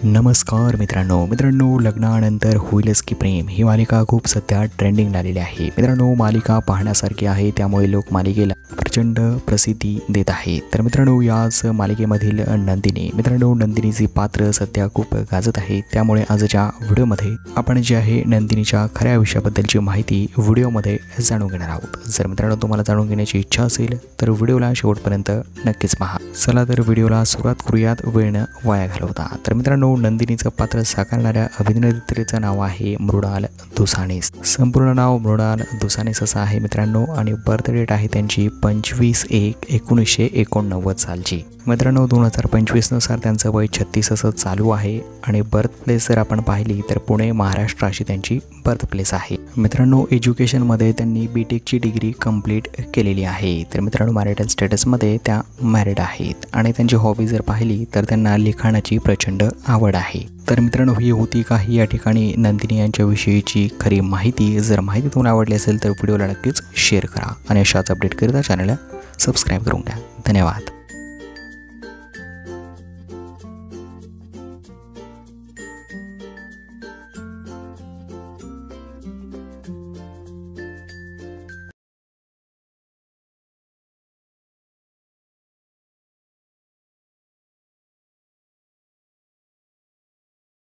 नमस्कार मित्रांनो लग्नानंतर होईलच की प्रेम ही मालिका खूप सध्या ट्रेंडिंगला आलेली आहे। मित्रांनो मालिका पाहण्यासारखी आहे, त्यामुळे लोक मालिकेला प्रचंड प्रसिद्धी देत आहेत। तर मित्रांनो याच मालिकेमधील नंदिनीचे पात्र सध्या खूप गाजत आहे, त्यामुळे आजच्या व्हिडिओमध्ये आपण जे आहे नंदिनीच्या खऱ्या आयुष्याबद्दलची माहिती व्हिडिओमध्ये जाणून घेणार आहोत। जर मित्रांनो तुम्हाला जाणून घेण्याची इच्छा असेल तर व्हिडिओला शेवटपर्यंत नक्कीच पहा। चला तर व्हिडिओला सुरुवात करूयात वेळ न वाया घालवता। तर मित्रांनो नंदिनीचं पात्र साकारणाऱ्या अभिनेत्रीचं नाव आहे मृणाल दुसानीस। संपूर्ण नाव मृणाल दुसानीस असं आहे मित्रांनो, आणि बर्थ डेट आहे त्यांची 25/1/1989 सालची। मित्रांनो 2025 नुसार त्यांचं वय 36 असं चालू आहे, आणि बर्थ प्लेस जर आपण पाहिली तर पुणे महाराष्ट्र अशी त्यांची बर्थ प्लेस आहे। मित्रांनो एज्युकेशनमध्ये त्यांनी बीटेकची डिग्री कंप्लीट केलेली आहे। तर मित्रांनो मॅरिटल स्टेटसमध्ये त्या मॅरिड आहेत, आणि त्यांची हॉबी जर पाहिली तर त्यांना लिखाणाची प्रचंड आवड आहे। तर मित्रांनो ही होती काही या ठिकाणी नंदिनी यांच्याविषयीची खरी माहिती। जर माहिती तुम्हाला आवडली असेल तर व्हिडिओला नक्कीच शेअर करा, आणि अशाच अपडेट करता चॅनलला सबस्क्राईब करून घ्या। धन्यवाद।